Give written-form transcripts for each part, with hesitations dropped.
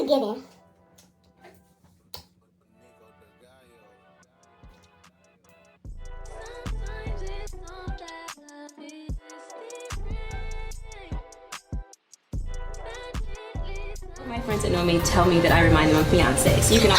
Unforgiven. My friends that know me tell me that I remind them of Beyonce, so you can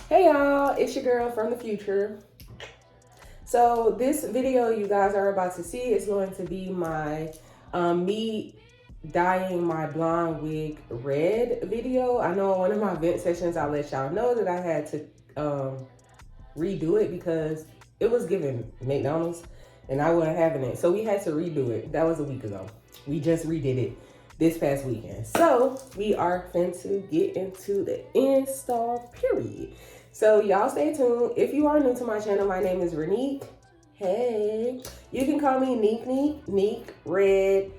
Hey y'all, it's your girl from the future. So this video you guys are about to see is going to be my me dyeing my blonde wig red video. I know in one of my vent sessions I let y'all know that I had to redo it because it was giving McDonald's and I wasn't having it. So we had to redo it. That was a week ago. We just redid it this past weekend. So we are fin to get into the install period. So y'all stay tuned. If you are new to my channel, my name is Renique. Hey, you can call me Neek, Red,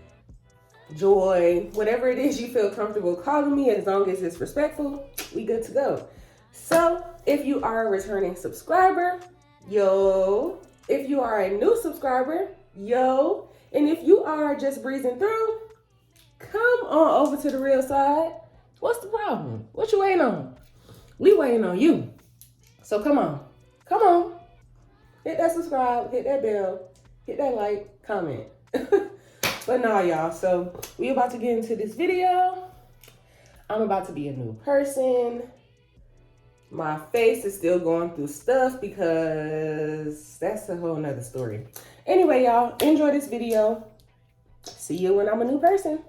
Joy, whatever it is you feel comfortable calling me, as long as it's respectful, we good to go. So if you are a returning subscriber, yo. If you are a new subscriber, yo. And if you are just breezing through, come on over to the real side. What's the problem? What you waiting on? We waiting on you. So come on. Hit that subscribe, hit that bell, hit that like, comment. But nah, y'all, so we about to get into this video. I'm about to be a new person. My face is still going through stuff because that's a whole nother story. Anyway, y'all, enjoy this video. See you when I'm a new person.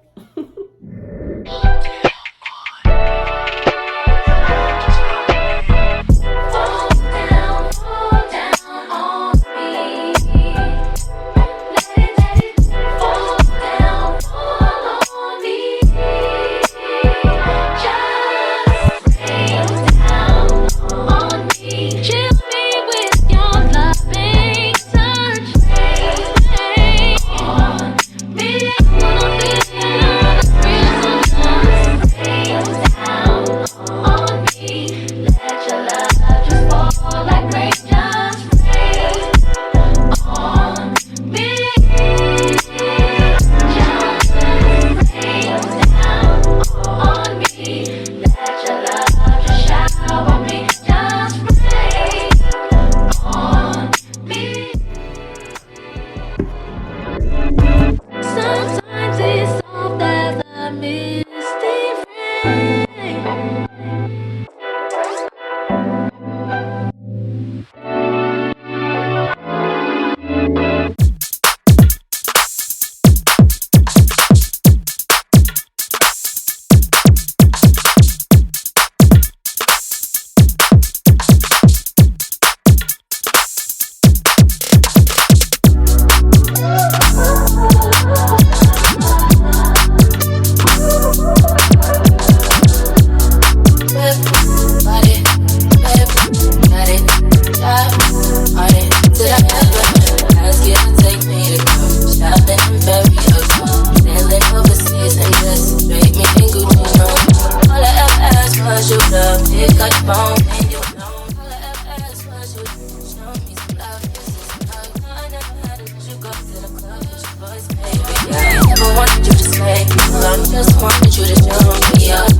Just wanted you to show me up.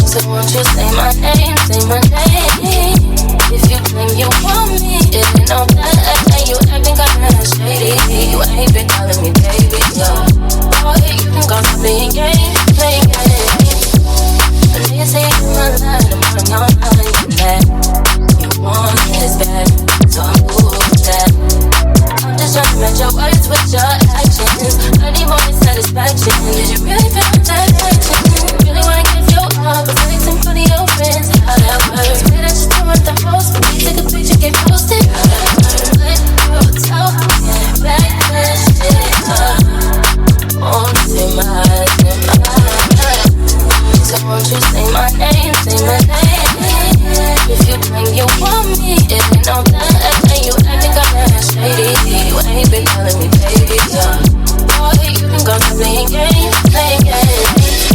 So won't you say my name, say my name. If you claim you want me, it ain't no that. And you acting kinda shady. You ain't been calling me baby, yo. Boy, you can go to playing games, playing games. But now you say you're my line, I'm on your mind, you mad. You want it as bad, so I'm cool with that. I'm just trying to match your words with your actions. I need more satisfaction. Did you really feel that action? Really wanna give you all, but sex in front of your friends. How that works? Say that you're doing the most, but we take a picture, get posted. How that works? Let you tell me, back that shit up. Won't say my eyes. So won't you say my name, say my name. If you claim you want me, it ain't no that. And you acting kinda shady. You ain't been calling me baby, yo. Boy, you can go to playing games, playing games.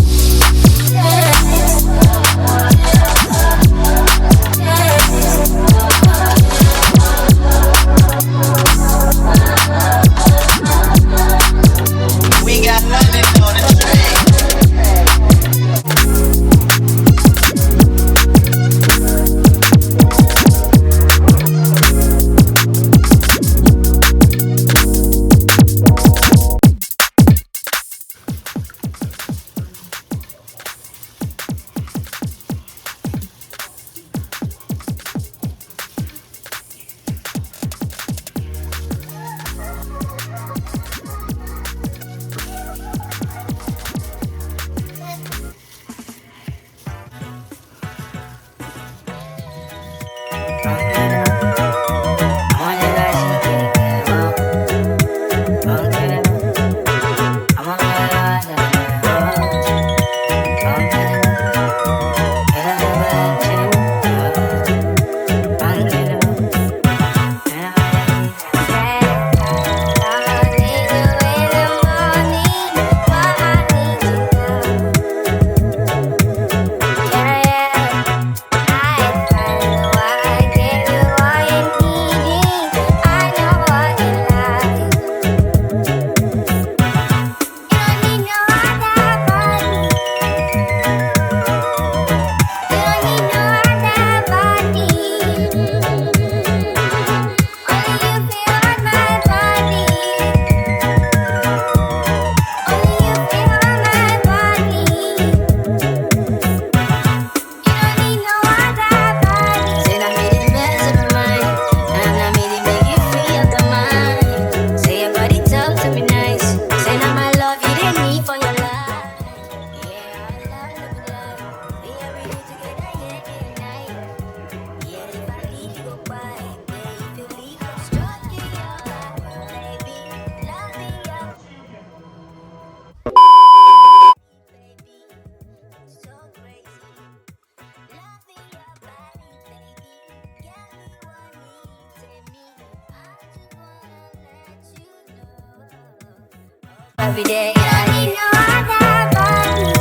every day. You don't need no other body.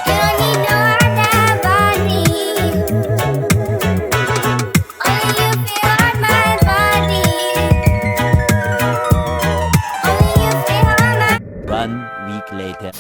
You don't need no other body. Only you feel on my body. Only you feel on my. 1 week later.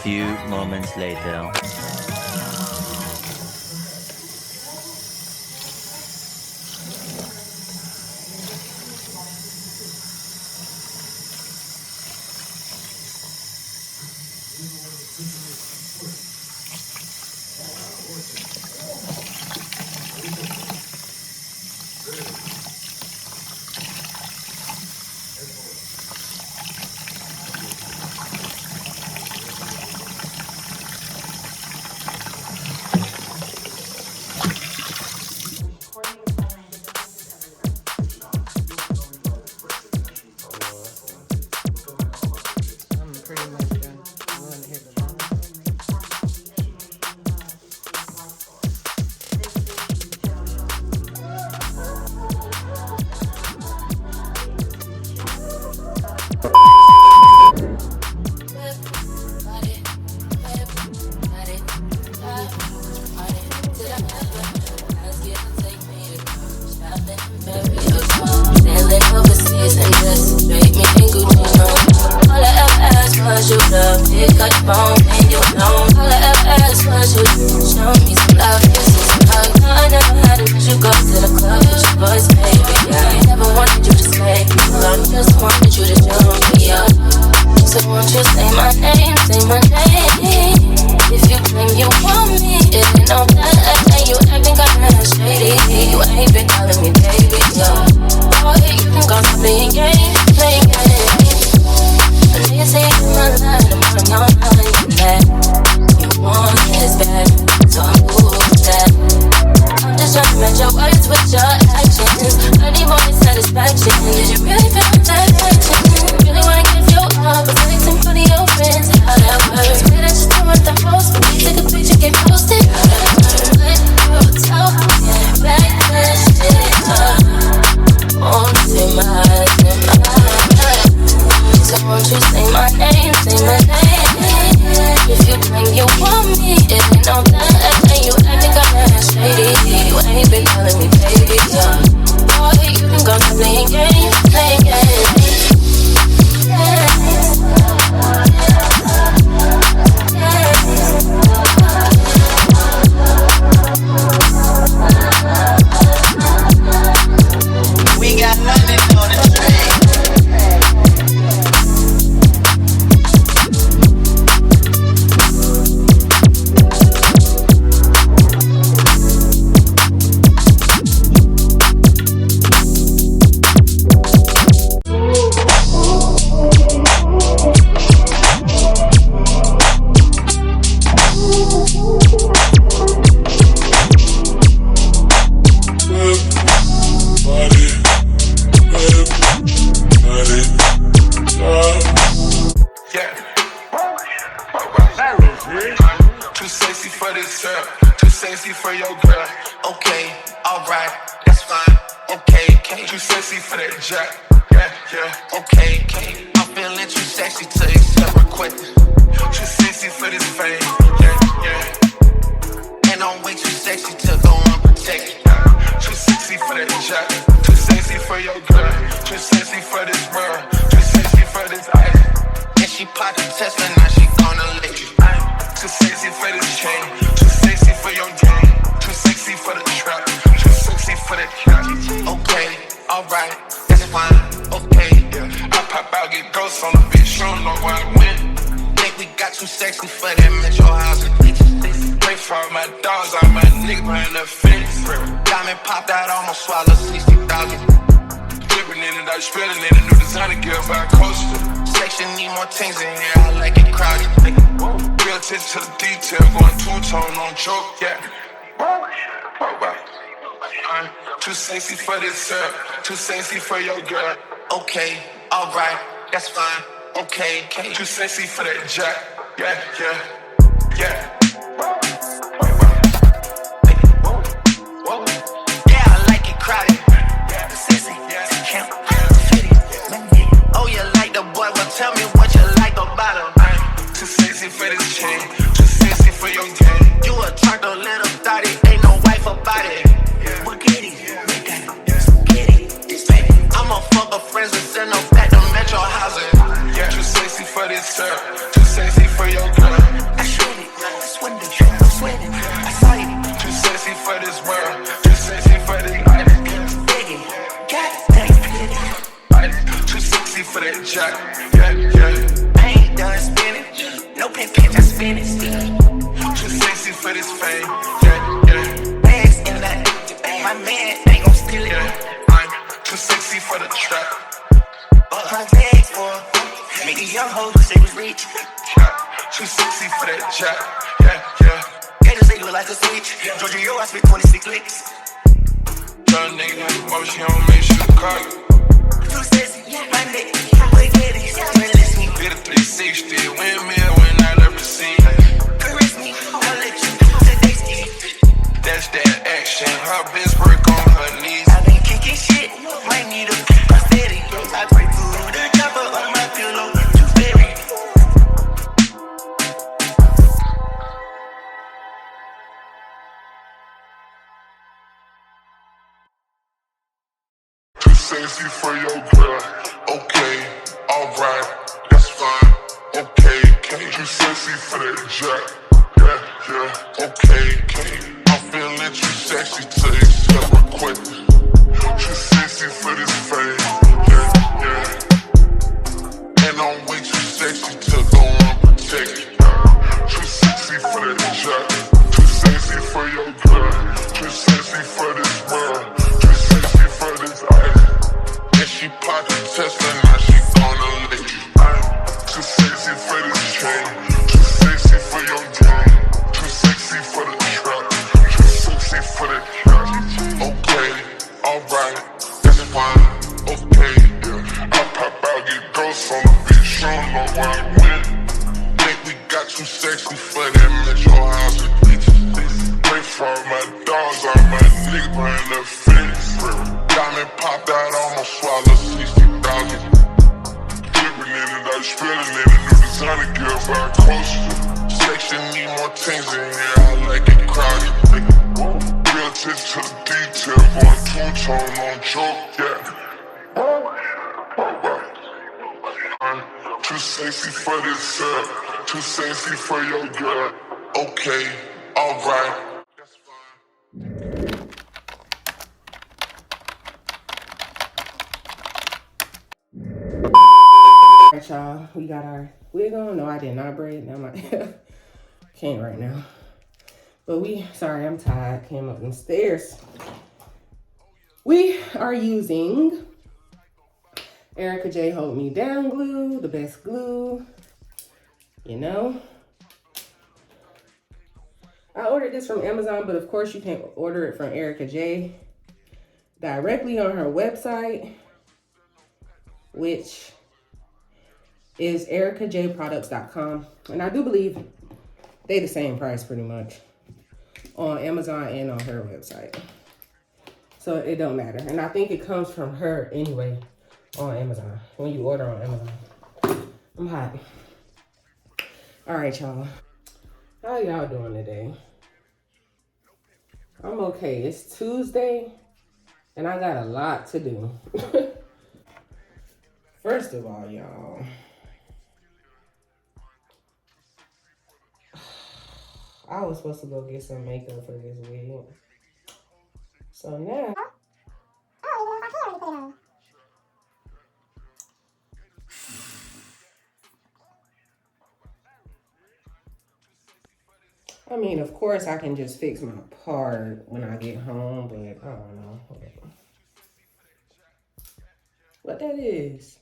Few moments later. Playing games, playing games. syrup. Too sexy for your girl. Okay, alright, that's fine. Okay, too sexy for that jack. Yeah, okay. I'm feeling too sexy to accept requests. Too sexy for this fame. Yeah. And I'm way too sexy to go unprotected. Too sexy for that jack. Too sexy for your girl. Too sexy for this world. Too sexy for this ice. And she popped a Tesla, now she gonna let you. Too sexy for this chain. Too sexy for your game. Too sexy for the trap. Too sexy for that cat. Okay, alright, that's fine. Okay, I pop out, get ghosts on the bitch. You don't know where I went. Think we got too sexy for that metro housing. Pray for all my dogs, all my niggas behind the fence. Diamond popped out, almost swallowed 60,000. Flipping in it, I spilling in a new designer gear by coaster. Section need more things in here, I like it crowded. Real attention to the detail, going two-tone on choke, yeah. Too sexy for this syrup, too sexy for your girl. Okay, alright, that's fine. Okay, too sexy for that jack. Yeah. Yeah, I like it crowded. Sexy, camp, fitty. Oh, you like the boy? Well, tell me what you like about him. Too sexy for this chain, too sexy for your game. You a charcoal little thotty, ain't no wife about it. What get it? I'ma fuck her friends and send her back to metro housing. Yeah, too sexy for this syrup, too sexy for your girl. I showed it, that's when the truth I'm sweating. I saw it. Too sexy for this world, too sexy for this life. Biggie, God dang, too sexy for that jack. Yeah. I ain't done spinning, no pin, I spin it still. Too sexy for this fame. Yeah. Bags in that, my man ain't gon' steal it. Too sexy for the trap. My legs for make a young hoe who say was rich. Too sexy for that jack. Yeah. Gators say look like a switch. Georgia, yo, I spit 26 licks. Young nigga have emotion, don't make sure the car. Too sexy, my neck, what get it? Caress me. Did a 360, windmill when I never seen. Caress me, I'ma let you today ski. That's that action. Her bitch work on her knees. I been kicking shit. Might need a prosthetic. I pray to the chopper on my pillow. Too very. Too sexy for your girl. Okay, alright, that's fine. Okay, too sexy for that jack. Yeah. Okay. I'm feeling too sexy to accept requests. Too sexy for this fame, yeah. And I'm way too sexy to go unprotected. Too sexy for that jack. Too sexy for your girl. Too sexy for this world. Too sexy for this ice. And she popped a Tesla, now she gonna let you. Too sexy for this chain. Too sexy for your game. Too sexy for the trap. Too sexy for the trap. Okay, alright, that's fine. Okay, I pop out, get ghosts on the bitch. You don't know where I went. Think we got too sexy for that metro housing. Pray for all my dogs, all my niggas behind the fence. Diamond popped out, almost swallowed 60,000. Flipping in it, I spilling in a new designer gear by coaster. Section need more things in here, I like it crowded. Real attention to the detail, going two-tone on choke, yeah. Too sexy for this syrup, too sexy for your girl. Okay, alright. Alright, y'all, we got our wig on. No, I did not braid. Now my can't right now. But sorry, I'm tired. Came up them stairs. We are using Erica J Hold Me Down glue, the best glue, you know. I ordered this from Amazon, but of course you can order it from Erica J directly on her website, which is ericajproducts.com. And I do believe they the same price pretty much. on Amazon and on her website. So it don't matter. And I think it comes from her anyway on Amazon, when you order on Amazon. I'm hot. All right, y'all. How y'all doing today? I'm okay. It's Tuesday, and I got a lot to do. First of all, y'all, I was supposed to go get some makeup for this wig. So now, I mean, of course, I can just fix my part when I get home, but I don't know. What that is?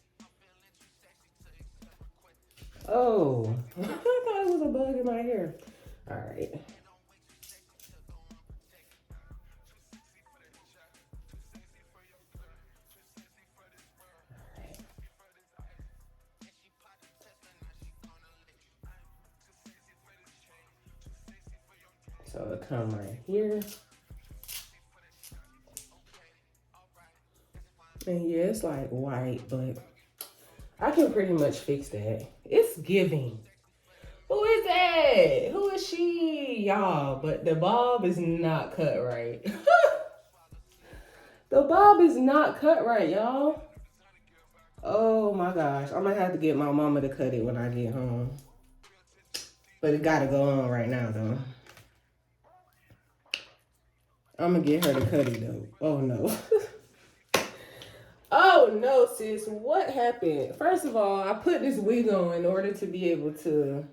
Oh, I thought it was a bug in my hair. All right. So it'll come right here. And yeah, it's like white, but I can pretty much fix that. It's giving. Who is that? Who is she? Y'all, but the bob is not cut right. The bob is not cut right, y'all. Oh my gosh. I'm gonna have to get my mama to cut it when I get home. But it gotta go on right now, though. I'm gonna get her to cut it, though. Oh no. Oh no, sis. What happened? First of all, I put this wig on in order to be able to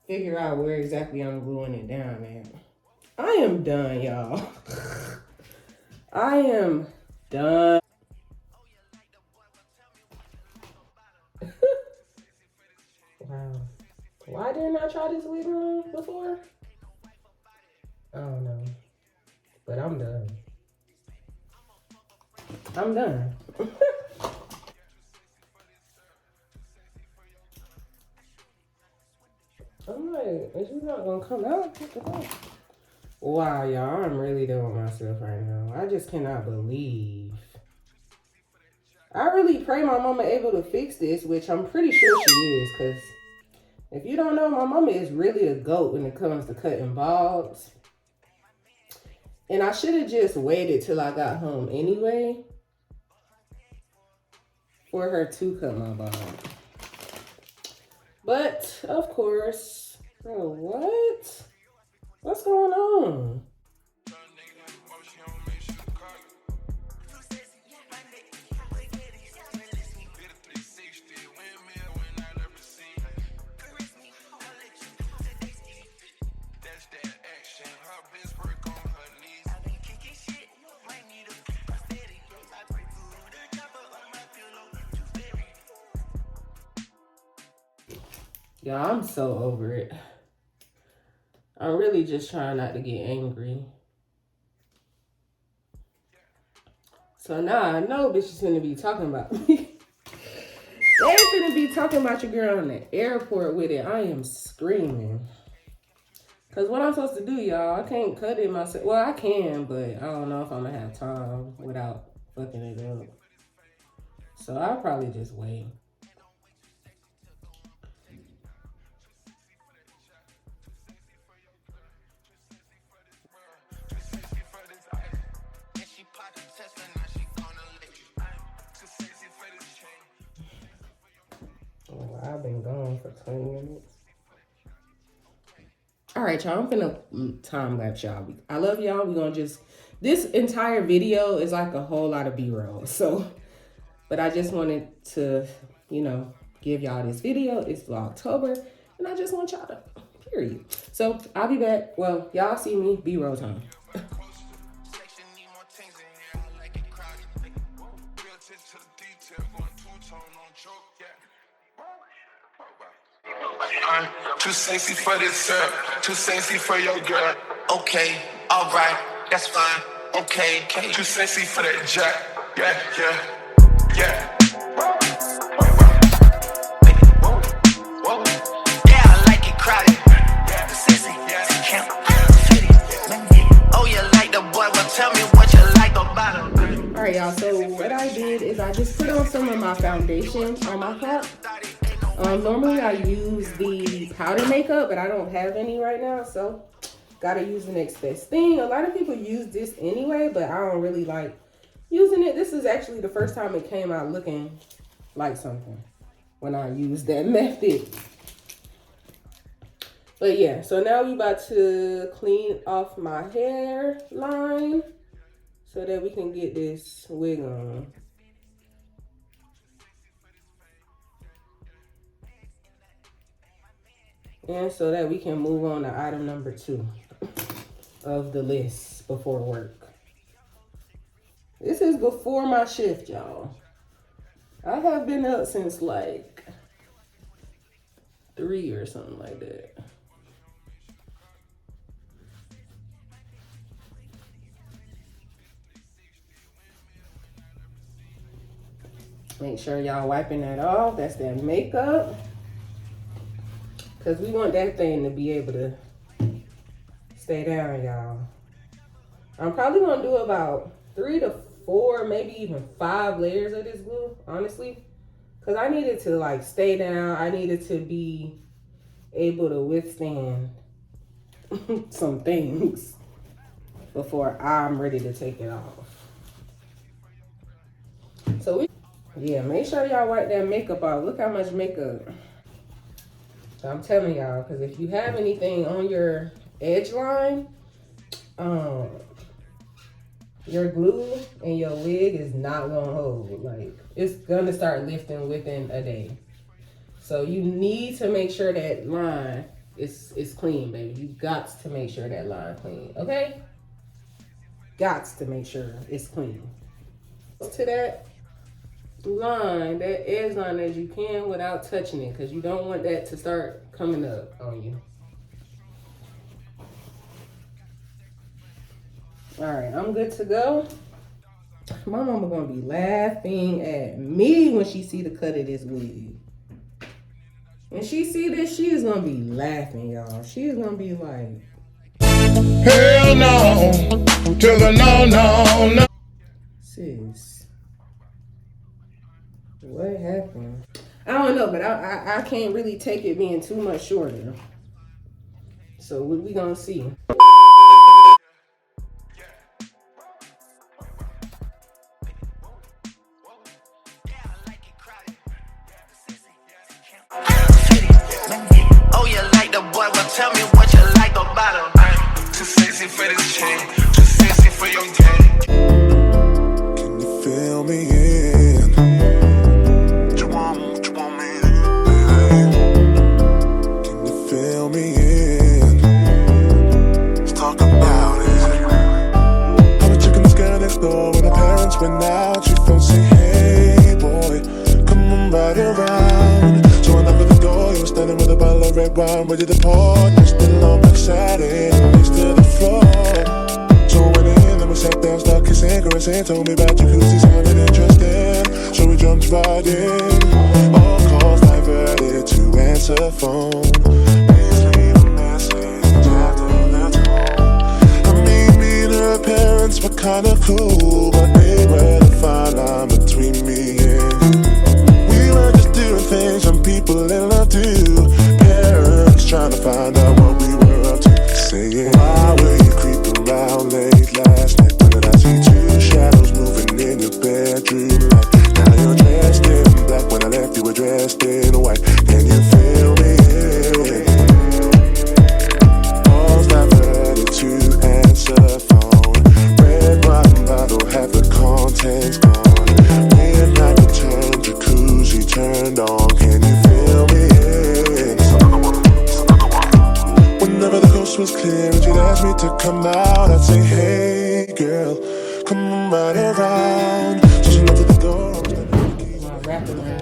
figure out where exactly I'm gluing it down at. I am done, y'all. I am done. Wow. Why didn't I try this wig on before? I don't know. But I'm done. I'm done. I'm like, is you not gonna come out? Wow, y'all, I'm really done with myself right now. I just cannot believe. I really pray my mama able to fix this, which I'm pretty sure she is, because if you don't know, my mama is really a goat when it comes to cutting bobs. And I should have just waited till I got home anyway for her to cut my bob. But, of course, bro, what? What's going on? Y'all, I'm so over it. I'm really just trying not to get angry. So now I know bitches finna be talking about me. They finna be talking about your girl in the airport with it. I am screaming. Cause what I'm supposed to do, y'all, I can't cut it myself. Well, I can, but I don't know if I'm gonna have time without fucking it up. So I'll probably just wait. Oh, I've been gone for 20 minutes. All right, y'all, I'm finna time lapse y'all. I love y'all. We're gonna just, this entire video is like a whole lot of B-roll. So, but I just wanted to, you know, give y'all this video. It's Vlogtober, and I just want y'all to, period. So I'll be back. Well, y'all see me, B-roll time. Too sexy for this syrup, too sexy for your girl. Okay, alright, that's fine. Okay, too sexy for that jack. Yeah, yeah, yeah. Yeah, I like it crowded. Too sexy, camp. what I did is I just put on some of my foundation on my top. Normally I use the powder makeup, but I don't have any right now, so gotta use the next best thing. A lot of people use this anyway, but I don't really like using it. This is actually the first time it came out looking like something when I used that method. But yeah, so now we about to clean off my hairline so that we can get this wig on. And so that we can move on to item number 2 of the list before work. This is before my shift, y'all. I have been up since like 3 or something like that. Make sure y'all wiping that off. That's that makeup. Because we want that thing to be able to stay down, y'all. I'm probably going to do about 3 to 4, maybe even 5 layers of this glue, honestly. Because I need it to like stay down. I need it to be able to withstand some things before I'm ready to take it off. So yeah, make sure y'all wipe that makeup off. Look how much makeup. So I'm telling y'all, because if you have anything on your edge line, your glue and your wig is not gonna hold. Like, it's gonna start lifting within a day. So you need to make sure that line is clean, baby. You got to make sure that line clean, okay? Got to make sure it's clean. To that line, that edge line, as you can without touching it, because you don't want that to start coming up on you. All right, I'm good to go. My mama gonna be laughing at me when she see the cut of this wig. When she see this, she is gonna be laughing, y'all. She is gonna be like, hell no, to the no, no, no. sis, what happened? I don't know, but I can't really take it being too much shorter. So what we gonna see? Oh, you like the boy? Well, tell me what you like about him. Too sexy for this chain, too sexy for your game. Can you feel me in? What you want me in? Can you feel me in? Let's talk about it. I was checking this girl next door when her parents went out. She felt say, hey boy, come on right around. So I knocked at the door, you were standing with a bottle of red wine, ready to pour. Just still on my satin, next to the floor. So we went in, then we sat down, started kissing, caressing. Told me about jacuzzi, sounded interesting. So we jumped right in. All calls diverted to answer phone. Please leave a message after the tone. I mean, me and her parents were kinda cool, but they were the fine line between me and we were just doing things some people in love do. Parents trying to find out what we were up to. Saying, why were you creeping around late last night? When did I see 2 shadows moving in your bedroom light? Now you're dressed in black, when I left you were dressed in white. Can you feel me? All's diverted to answer phone. Red wine bottle, have the contents gone. Midnight return, jacuzzi turned on. Can you feel me? Whenever the coast was clear and she'd ask me to come out, I'd say, hey girl, come on right around. So she knocked at the door. My wrapping around.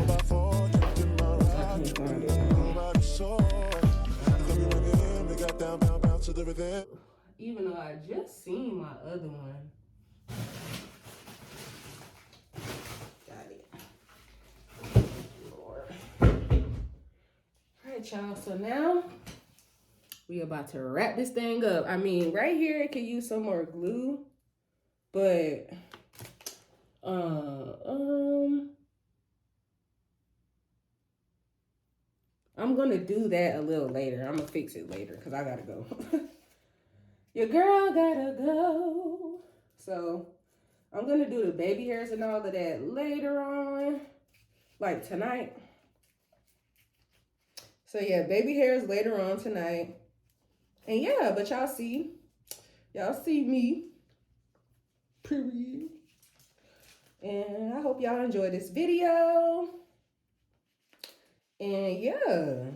Even though I just seen my other one. Got it. Lord. Alright, y'all. So now we about to wrap this thing up. I mean, right here it could use some more glue, but I'm gonna do that a little later. I'm gonna fix it later because I gotta go. Your girl gotta go. So I'm gonna do the baby hairs and all of that later on, like tonight. So yeah, baby hairs later on tonight. And yeah, but y'all see me, period. And I hope y'all enjoy this video. And yeah,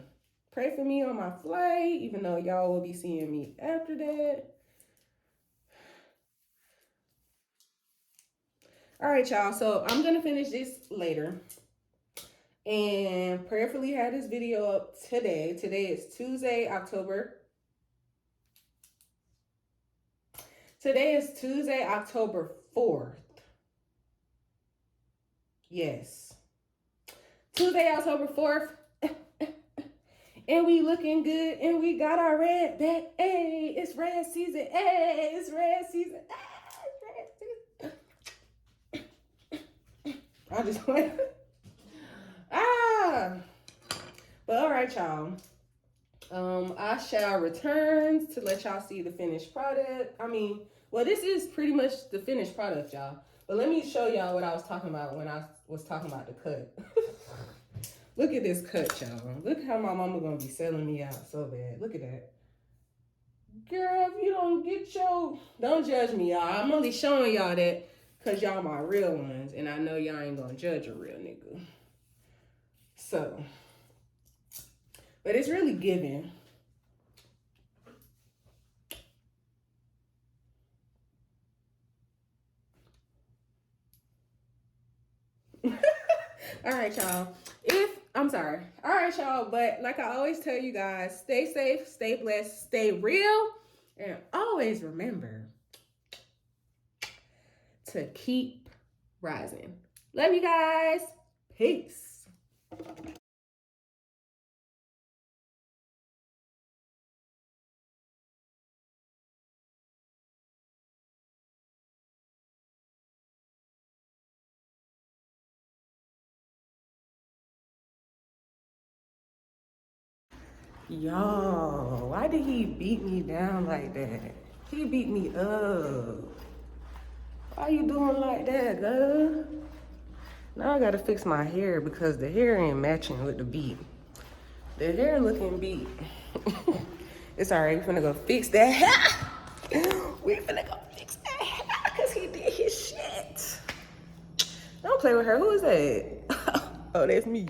pray for me on my flight, even though y'all will be seeing me after that. All right, y'all. So I'm going to finish this later and prayerfully have this video up today. Today is Tuesday, October 4th. Yes. Tuesday, October 4th. And we looking good, and we got our red back. Hey, it's red season. Hey, it's red season. Hey, it's red season. I just went. But all right, y'all. I shall return to let y'all see the finished product. I mean, well, this is pretty much the finished product, y'all. But let me show y'all what I was talking about when I was talking about the cut. Look at this cut, y'all. Look how my mama gonna be selling me out so bad. Look at that. Girl, if you don't get your... Don't judge me, y'all. I'm only showing y'all that because y'all my real ones. And I know y'all ain't gonna judge a real nigga. So. But it's really giving. All right, y'all. I'm sorry. All right, y'all. But like I always tell you guys, stay safe, stay blessed, stay real, and always remember to keep rising. Love you guys. Peace. Y'all, why did he beat me down like that? He beat me up. Why you doing like that, girl? Now I gotta fix my hair because the hair ain't matching with the beat. The hair looking beat. It's all right, we finna go fix that hair. We finna go fix that hair because he did his shit. Don't play with her, who is that? Oh, that's me.